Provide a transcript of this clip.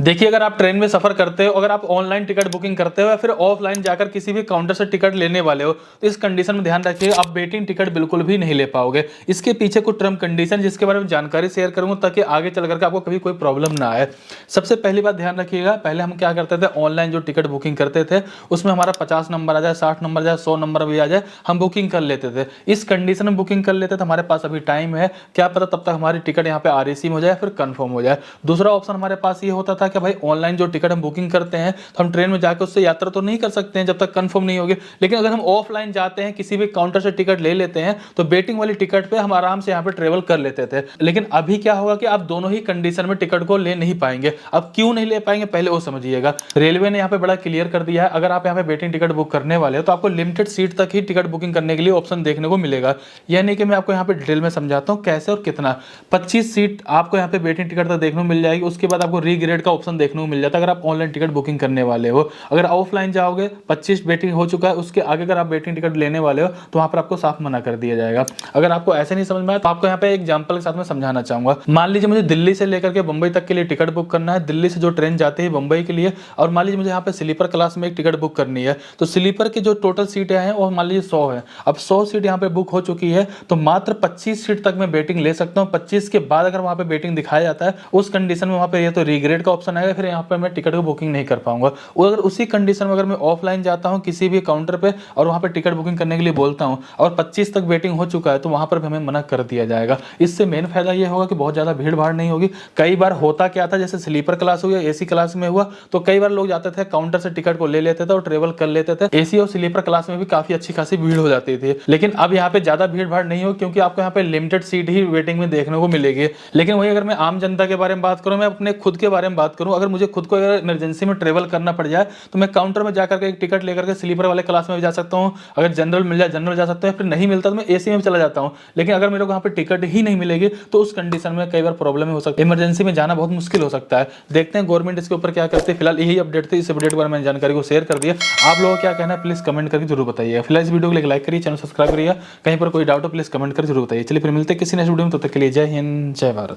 देखिए, अगर आप ट्रेन में सफ़र करते हो, अगर आप ऑनलाइन टिकट बुकिंग करते हो या फिर ऑफलाइन जाकर किसी भी काउंटर से टिकट लेने वाले हो, तो इस कंडीशन में ध्यान रखिए, आप वेटिंग टिकट बिल्कुल भी नहीं ले पाओगे। इसके पीछे कुछ टर्म कंडीशन जिसके बारे में जानकारी शेयर करूंगा ताकि आगे चल करके आपको कभी कोई प्रॉब्लम ना आए। सबसे पहली बात ध्यान रखिएगा, पहले हम क्या करते थे, ऑनलाइन जो टिकट बुकिंग करते थे उसमें हमारा 50 नंबर आ जाए, 60 नंबर आ जाए, 100 नंबर भी आ जाए, हम बुकिंग कर लेते थे। इस कंडीशन में बुकिंग कर लेते थे, हमारे पास अभी टाइम है, क्या पता तब तक हमारी टिकट यहाँ पे आरएसी में हो जाए फिर कंफर्म हो जाए। दूसरा ऑप्शन हमारे पास ये होता था कि भाई ऑनलाइन जो टिकट हम बुकिंग करते हैं तो हम ट्रेन में जाकर उससे यात्रा तो नहीं कर सकते हैं जब तक कंफर्म नहीं होगी, लेकिन अगर हम ऑफलाइन जाते हैं किसी भी काउंटर से टिकट ले लेते हैं तो वेटिंग वाली टिकट पे हम आराम से यहाँ पे ट्रेवल कर लेते थे। लेकिन अभी क्या होगा कि आप दोनों ही कंडीशन में टिकट को ले नहीं पाएंगे। अब क्यों नहीं ले पाएंगे पहले वो समझिएगा। रेलवे ने यहाँ पे बड़ा क्लियर कर दिया है, अगर आप यहाँ पे वेटिंग टिकट बुक करने वाले हो तो आपको लिमिटेड सीट तक ही टिकट बुकिंग करने के लिए ऑप्शन देखने को मिलेगा। यह नहीं कि मैं आपको यहाँ पे डिटेल में समझाता हूँ कैसे और कितना। 25 सीट आपको यहाँ पे वेटिंग टिकट तक देखने को मिल जाएगी, उसके बाद आपको रीग्रेड का ऑप्शन देखने को मिल जाता है अगर आप ऑनलाइन टिकट बुकिंग करने वाले हो। अगर ऑफलाइन जाओगे 25 वेटिंग हो चुका है, उसके आगे अगर आप वेटिंग टिकट लेने वाले हो तो वहां पर आपको साफ मना कर दिया जाएगा। अगर आपको ऐसे नहीं समझ में आया तो आपको यहाँ पे एग्जांपल के साथ में समझाना चाहूंगा। मान लीजिए मुझे दिल्ली से लेकर के बंबई तक के लिए टिकट बुक करना है, दिल्ली से जो ट्रेन जाती है बंबई के लिए, और मान लीजिए मुझे यहाँ पे स्लीपर क्लास में एक टिकट बुक करनी है, तो स्लीपर की जो टोटल सीटें हैं वो मान लीजिए 100 है। अब 100 सीट यहाँ पे बुक हो चुकी है तो मात्र 25 सीट तक मैं वेटिंग ले सकता हूँ। 25 के बाद अगर वहाँ पे वेटिंग दिखाया जाता है उस कंडीशन में वहाँ पे ये तो रीग्रेड का ऑप्शन आएगा, फिर यहाँ पे मैं टिकट को बुकिंग नहीं कर पाऊंगा। और अगर उसी कंडीशन में अगर मैं ऑफलाइन जाता हूँ किसी भी काउंटर पे और वहाँ पे टिकट बुकिंग करने के लिए बोलता हूँ और 25 तक वेटिंग हो चुका है तो वहाँ पर भी हमें मना कर दिया जाएगा। इससे मेन फायदा ये होगा कि बहुत ज़्यादा भीड़ भाड़ नहीं होगी। कई बार होता क्या था, जैसे स्लीपर क्लास हुआ, एसी क्लास में हुआ, तो कई बार लोग जाते थे काउंटर से टिकट को ले लेते थे और ट्रेवल कर लेते थे। एसी और स्लीपर क्लास में भी काफी अच्छी खासी भीड़ हो जाती थी। लेकिन अब यहाँ पे ज्यादा भीड़ भाड़ नहीं होगी क्योंकि आपको यहाँ पे लिमिटेड सीट ही वेटिंग में देखने को मिलेगी। लेकिन वही अगर मैं आम जनता के बारे में बात करूँ, मैं अपने खुद के बारे में बात करूँ, अगर मुझे खुद को अगर इमरजेंसी में ट्रेवल करना पड़ जाए तो मैं काउंटर में जाकर के एक टिकट लेकर के स्लीपर वाले क्लास में भी जा सकता हूँ, अगर जनरल मिल जाए जनरल जा सकता हूँ, फिर नहीं मिलता तो मैं एसी में भी चला जाता हूँ। लेकिन अगर मेरे को यहाँ पे टिकट ही नहीं मिलेगी तो उस कंडीशन में कई बार प्रॉब्लम हो सकती है, इमरजेंसी में जाना बहुत मुश्किल हो सकता है। देखते हैं गवर्नमेंट इसके ऊपर क्या करती है। फिलहाल यही अपडेट थी, इस अपडेट के बारे में जानकारी को शेयर कर दिया। आप लोगों को क्या कहना है प्लीज कमेंट करके जरूर बताइए। फिलहाल इस वीडियो को लाइक करिए, चैनल सब्सक्राइब करिए, कहीं पर कोई डाउट हो प्लीज कमेंट कर जरूर बताइए। चलिए फिर मिलते हैं किसी नेक्स्ट वीडियो में, तब तक के लिए जय हिंद जय भारत।